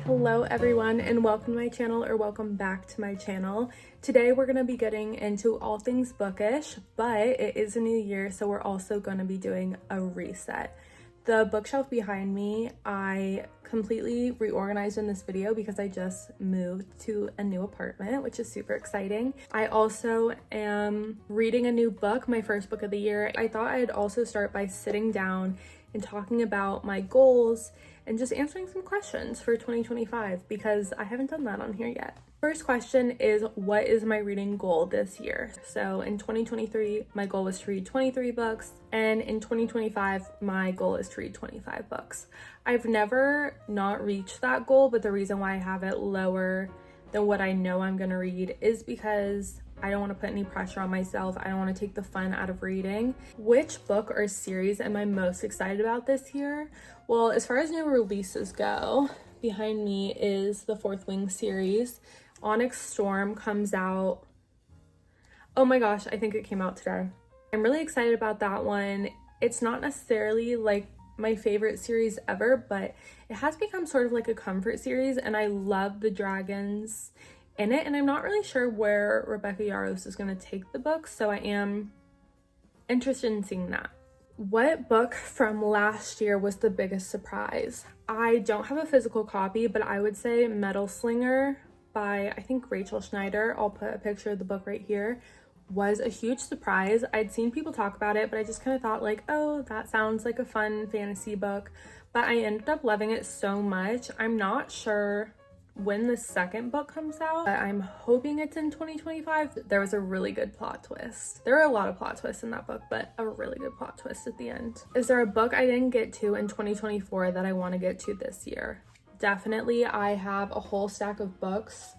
Hello everyone and welcome to my channel, or welcome back to my channel. Today we're going to be getting into all things bookish, but it is a new year, so we're also going to be doing a reset. The bookshelf behind me, I completely reorganized in this video because I just moved to a new apartment, which is super exciting. I also am reading a new book, my first book of the year. I thought I'd also start by sitting down and talking about my goals and just answering some questions for 2025 because I haven't done that on here yet. First question is, what is my reading goal this year? So in 2023, my goal was to read 23 books, and in 2025, my goal is to read 25 books. I've never not reached that goal, but the reason why I have it lower than what I know I'm gonna read is because I don't want to put any pressure on myself. I don't want to take the fun out of reading. Which book or series am I most excited about this year? Well, as far as new releases go, behind me is the Fourth Wing series. Onyx Storm comes out. Oh my gosh, I think it came out today. I'm really excited about that one. It's not necessarily like my favorite series ever, but it has become sort of like a comfort series, and I love the dragons in it, and I'm not really sure where Rebecca Yarros is going to take the book, so I am interested in seeing that. What book from last year was the biggest surprise? I don't have a physical copy, but I would say Metal Slinger by, I think, Rachel Schneider. I'll put a picture of the book right here. Was a huge surprise. I'd seen people talk about it, but I just kind of thought like, oh, that sounds like a fun fantasy book, but I ended up loving it so much. I'm not sure when the second book comes out, but I'm hoping it's in 2025. There was a really good plot twist. There are a lot of plot twists in that book, but a really good plot twist at the end. Is there a book I didn't get to in 2024 that I want to get to this year? Definitely. I have a whole stack of books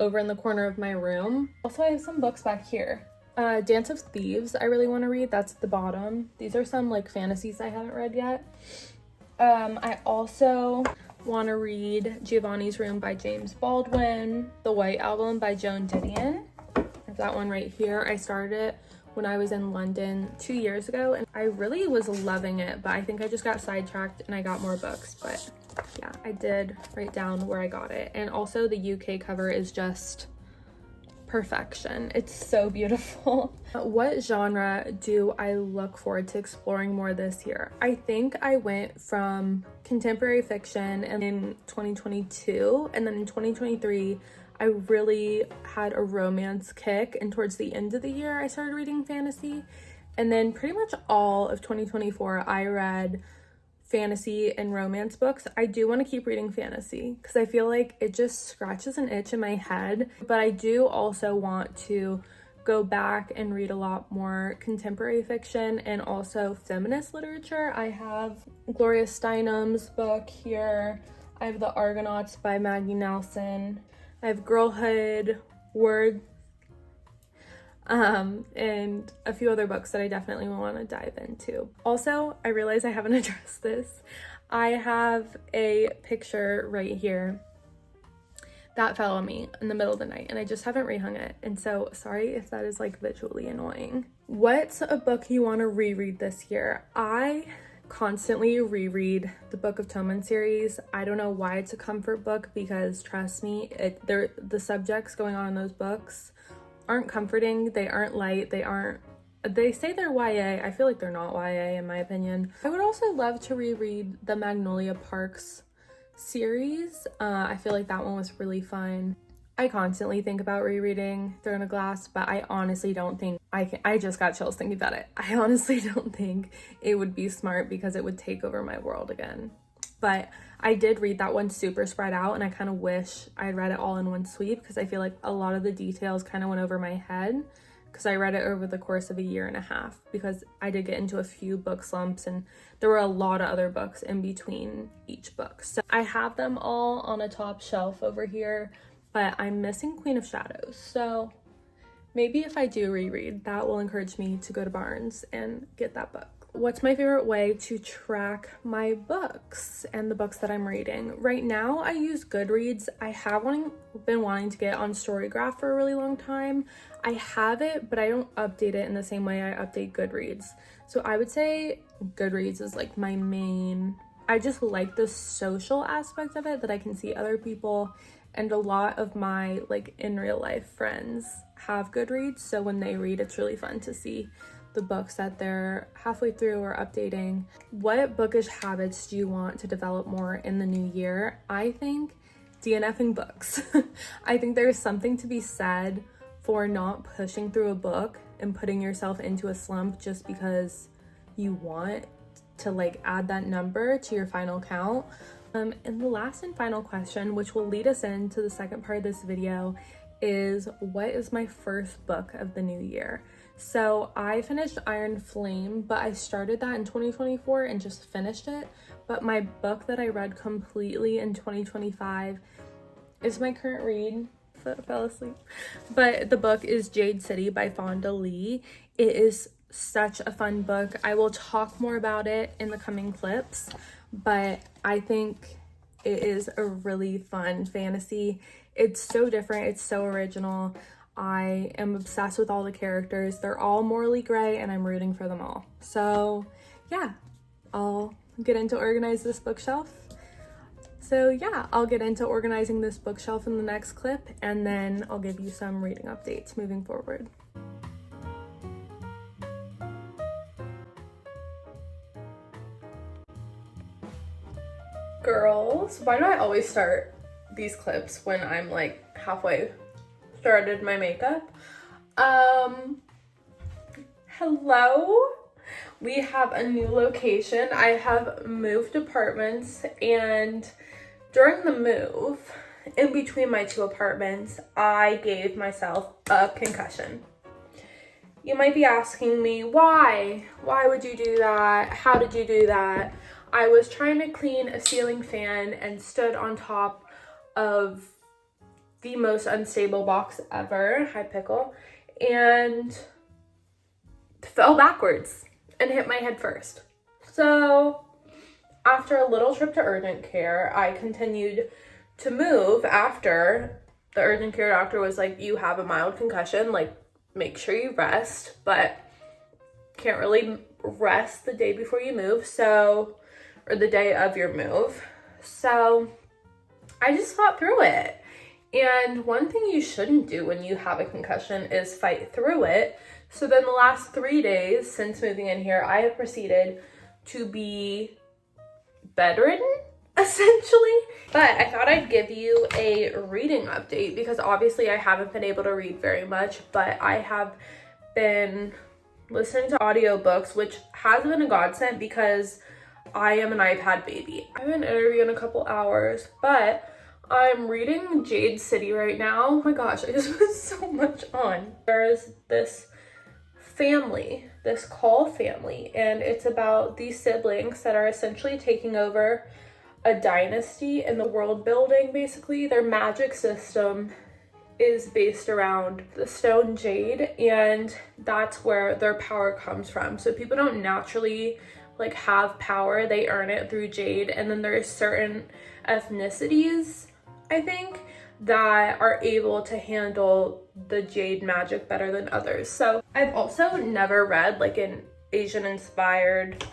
over in the corner of my room. Also, I have some books back here. Dance of Thieves I really want to read. That's at the bottom. These are some like fantasies I haven't read yet. I also want to read Giovanni's Room by James Baldwin, The White Album by Joan Didion. I have that one right here. I started it when I was in London 2 years ago, and I really was loving it, but I think I just got sidetracked and I got more books. But yeah, I did write down where I got it. And also the UK cover is just perfection. It's so beautiful. What genre do I look forward to exploring more this year? I think I went from contemporary fiction and in 2022, and then in 2023 I really had a romance kick, and towards the end of the year I started reading fantasy, and then pretty much all of 2024 I read fantasy and romance books. I do want to keep reading fantasy because I feel like it just scratches an itch in my head, but I do also want to go back and read a lot more contemporary fiction and also feminist literature. I have Gloria Steinem's book here. I have The Argonauts by Maggie Nelson. I have Girlhood, Word, and a few other books that I definitely want to dive into. Also, I realize I haven't addressed this. I have a picture right here that fell on me in the middle of the night, and I just haven't rehung it, and so sorry if that is like visually annoying. What's a book you want to reread this year? I constantly reread the Book of Tommen series. I don't know why it's a comfort book, because trust me, the subjects going on in those books aren't comforting, they aren't light, they say they're YA. I feel like they're not YA in my opinion. I would also love to reread the Magnolia Parks series. I feel like that one was really fun. I constantly think about rereading Throne of Glass, but I honestly don't think I just got chills thinking about it. I honestly don't think it would be smart because it would take over my world again. But I did read that one super spread out, and I kind of wish I had read it all in one sweep because I feel like a lot of the details kind of went over my head because I read it over the course of a year and a half, because I did get into a few book slumps and there were a lot of other books in between each book. So I have them all on a top shelf over here, but I'm missing Queen of Shadows. So maybe if I do reread, that will encourage me to go to Barnes and get that book. What's my favorite way to track my books and the books that I'm reading? Right now, I use Goodreads. I have been wanting to get on Storygraph for a really long time. I have it, but I don't update it in the same way I update Goodreads. So I would say Goodreads is like my main I just like the social aspect of it, that I can see other people, and a lot of my like in real life friends have Goodreads, so when they read, it's really fun to see the books that they're halfway through or updating. What bookish habits do you want to develop more in the new year? I think DNFing books. I think there's something to be said for not pushing through a book and putting yourself into a slump just because you want to like add that number to your final count. And the last and final question, which will lead us into the second part of this video, is what is my first book of the new year? So I finished Iron Flame, but I started that in 2024 and just finished it. But my book that I read completely in 2025 is my current read. Fell asleep. But the book is Jade City by Fonda Lee. It is such a fun book. I will talk more about it in the coming clips, but I think it is a really fun fantasy. It's so different. It's so original. I am obsessed with all the characters. They're all morally gray and I'm rooting for them all. So yeah, I'll get into organize this bookshelf. So yeah, I'll get into organizing this bookshelf in the next clip, and then I'll give you some reading updates moving forward. Girls, why do I always start these clips when I'm like halfway started my makeup? Hello? We have a new location. I have moved apartments, and during the move, in between my two apartments, I gave myself a concussion. You might be asking me, why? Why would you do that? How did you do that? I was trying to clean a ceiling fan and stood on top of the most unstable box ever, hi pickle, and fell backwards and hit my head first. So after a little trip to urgent care, I continued to move after the urgent care doctor was like, you have a mild concussion, like make sure you rest, but can't really rest the day before you move, so, or the day of your move. So I just fought through it. And one thing you shouldn't do when you have a concussion is fight through it. So then the last 3 days since moving in here, I have proceeded to be bedridden, essentially. But I thought I'd give you a reading update because obviously I haven't been able to read very much, but I have been listening to audiobooks, which has been a godsend because I am an iPad baby. I have an interview in a couple hours, but I'm reading Jade City right now. Oh my gosh, I just put so much on. There's this family, this Call family, and it's about these siblings that are essentially taking over a dynasty in the world building. Basically, their magic system is based around the stone jade, and that's where their power comes from. So people don't naturally like have power, they earn it through jade. And then there's certain ethnicities, I think, that are able to handle the jade magic better than others. So I've also never read like an Asian inspired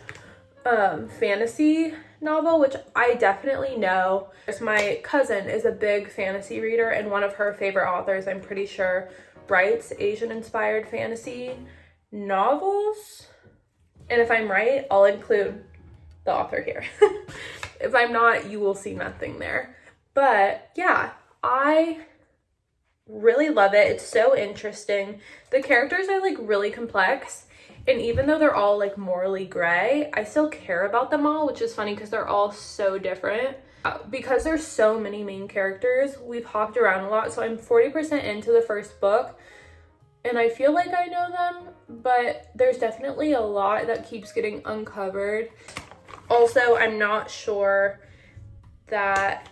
fantasy novel, which I definitely know. My cousin is a big fantasy reader, and one of her favorite authors, I'm pretty sure, writes Asian inspired fantasy novels. And if I'm right, I'll include the author here. If I'm not, you will see nothing there. But yeah, I really love it. It's so interesting. The characters are like really complex, and even though they're all like morally gray, I still care about them all, which is funny because they're all so different. Because there's so many main characters, we've hopped around a lot. So I'm 40% into the first book, and I feel like I know them, but there's definitely a lot that keeps getting uncovered. Also, I'm not sure that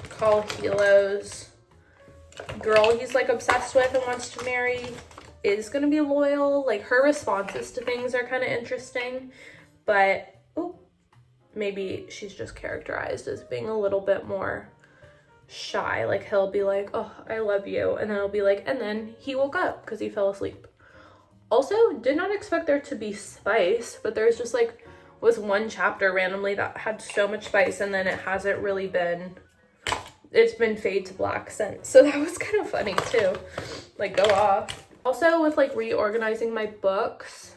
Call Hilo's girl he's like obsessed with and wants to marry is gonna be loyal. Like, her responses to things are kind of interesting, but maybe she's just characterized as being a little bit more shy. Like, he'll be like, oh, I love you, and then he'll be like, and then he woke up because he fell asleep. Also, did not expect there to be spice, but there's just like was one chapter randomly that had so much spice, and then it hasn't really been, it's been fade to black since. So that was kind of funny too, like go off. Also with like reorganizing my books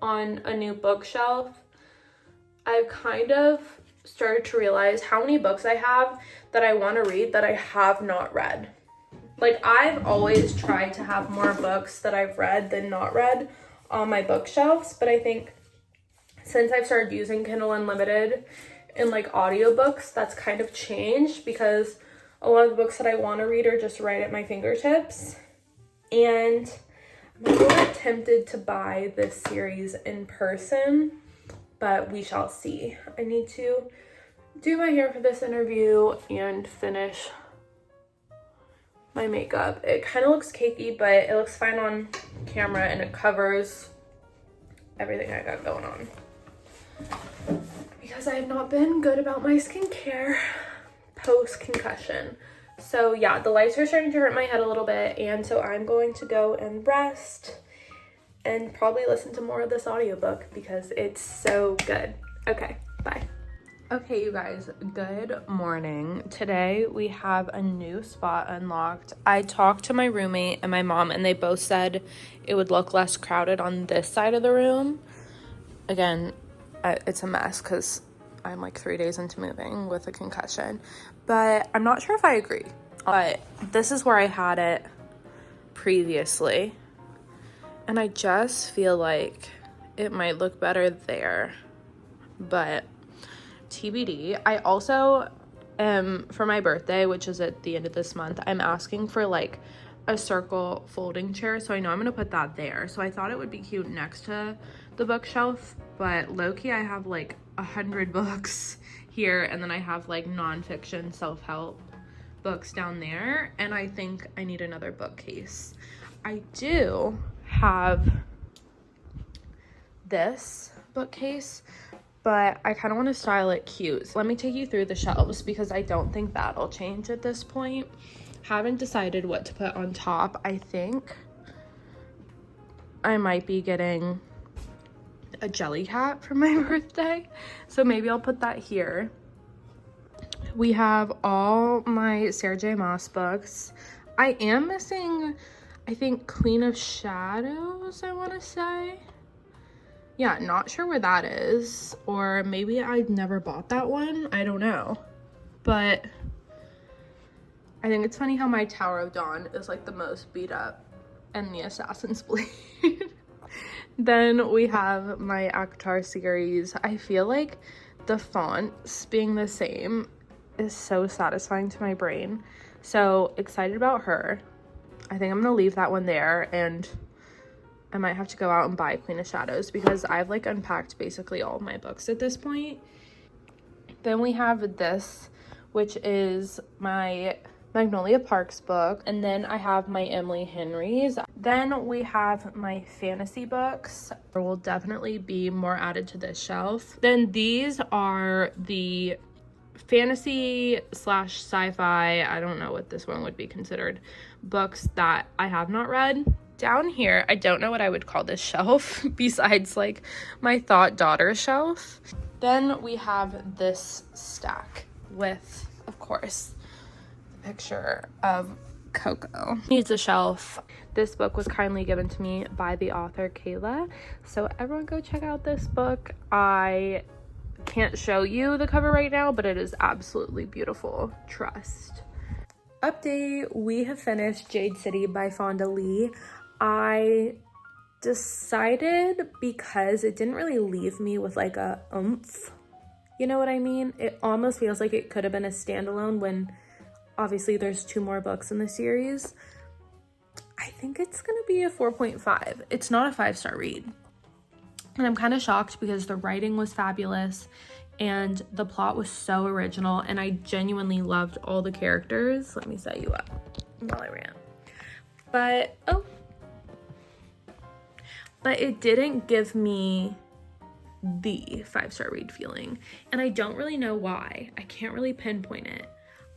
on a new bookshelf, I've kind of started to realize how many books I have that I want to read that I have not read. Like I've always tried to have more books that I've read than not read on my bookshelves, but I think since I've started using Kindle Unlimited and like audiobooks, that's kind of changed, because a lot of the books that I want to read are just right at my fingertips. And I'm a little bit tempted to buy this series in person, but we shall see. I need to do my hair for this interview and finish my makeup. It kind of looks cakey, but it looks fine on camera and it covers everything I got going on. Because I have not been good about my skincare post-concussion. So yeah, the lights are starting to hurt my head a little bit, and so I'm going to go and rest and probably listen to more of this audiobook because it's so good. Okay, bye. Okay, you guys, good morning. Today we have a new spot unlocked. I talked to my roommate and my mom, and they both said it would look less crowded on this side of the room. Again, it's a mess because I'm like 3 days into moving with a concussion, but I'm not sure if I agree. But this is where I had it previously, and I just feel like it might look better there, but TBD. I also for my birthday, which is at the end of this month, I'm asking for like a circle folding chair, so I know I'm gonna put that there. So I thought it would be cute next to the bookshelf, but low-key I have like 100 books here, and then I have like nonfiction self-help books down there, and I think I need another bookcase. I do have this bookcase, but I kind of want to style it cute. So let me take you through the shelves because I don't think that'll change at this point. Haven't decided what to put on top. I think I might be getting a jelly cat for my birthday, so maybe I'll put that here. We have all my Sarah J Maas books. I am missing, I think, Queen of Shadows, I want to say. Yeah, not sure where that is, or maybe I never bought that one. I don't know, but I think it's funny how my Tower of Dawn is like the most beat up and the Assassin's Blade. Then we have my Akatar series. I feel like the fonts being the same is so satisfying to my brain. So excited about her. I think I'm gonna leave that one there, and I might have to go out and buy Queen of Shadows because I've like unpacked basically all of my books at this point. Then we have this, which is my Magnolia Parks book, and then I have my Emily Henry's. Then we have my fantasy books. There will definitely be more added to this shelf. Then these are the fantasy slash sci-fi, I don't know what this one would be considered, books that I have not read. Down here, I don't know what I would call this shelf besides like my thought daughter shelf. Then we have this stack with, of course, the picture of Coco. Needs a shelf. This book was kindly given to me by the author Kayla, so everyone go check out this book. I can't show you the cover right now, but it is absolutely beautiful. Trust. Update, we have finished Jade City by Fonda Lee. I decided, because it didn't really leave me with like a oomph, you know what I mean? It almost feels like it could have been a standalone when obviously there's 2 more books in the series. I think it's gonna be a 4.5. It's not a 5-star read. And I'm kind of shocked because the writing was fabulous and the plot was so original, and I genuinely loved all the characters. Let me set you up while I rant. But it didn't give me the 5-star read feeling, and I don't really know why. I can't really pinpoint it.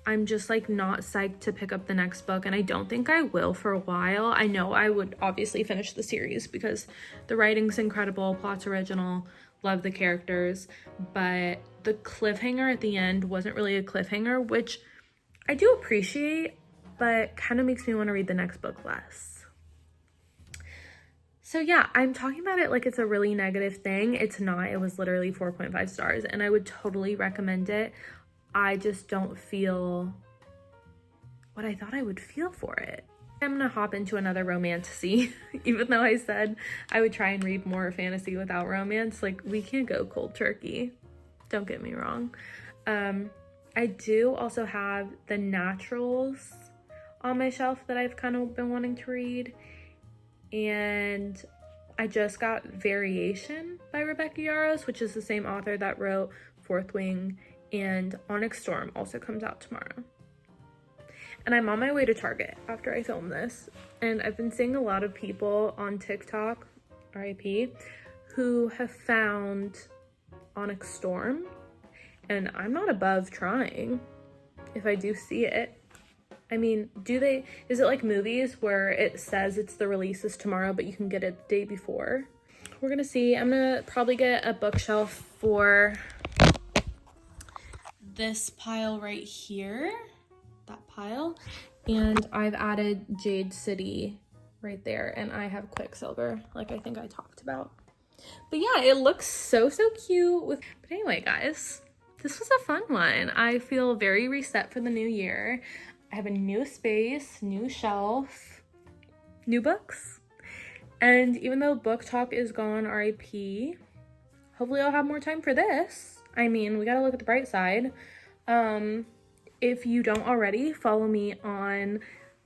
I'm just like not psyched to pick up the next book, and I don't think I will for a while. I know I would obviously finish the series because the writing's incredible, plot's original, love the characters, but the cliffhanger at the end wasn't really a cliffhanger, which I do appreciate, but kind of makes me want to read the next book less. So yeah, I'm talking about it like it's a really negative thing. It's not. It was literally 4.5 stars, and I would totally recommend it. I just don't feel what I thought I would feel for it. I'm gonna hop into another romantasy, even though I said I would try and read more fantasy without romance. Like, we can't go cold turkey. Don't get me wrong. I do also have the naturals on my shelf that I've kind of been wanting to read. And I just got Variation by Rebecca Yarros, which is the same author that wrote Fourth Wing, and Onyx Storm also comes out tomorrow. And I'm on my way to Target after I film this, and I've been seeing a lot of people on TikTok, RIP, who have found Onyx Storm, and I'm not above trying if I do see it. I mean, is it like movies where it says it's the release is tomorrow, but you can get it the day before? We're gonna see. I'm gonna probably get a bookshelf for this pile right here, that pile, and I've added Jade City right there, and I have Quicksilver, like I think I talked about. But yeah, it looks so cute. But anyway, guys, this was a fun one. I feel very reset for the new year. I have a new space, new shelf, new books. And even though book talk is gone, RIP, hopefully I'll have more time for this. I mean, we gotta look at the bright side. If you don't already, follow me on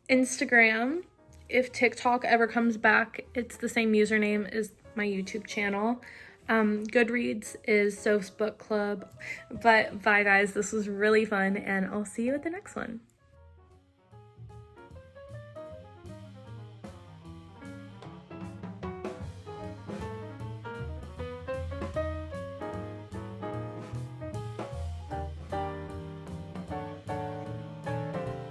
Instagram. If TikTok ever comes back, it's the same username as my YouTube channel. Goodreads is Soph's Book Club. But bye guys, this was really fun, and I'll see you at the next one.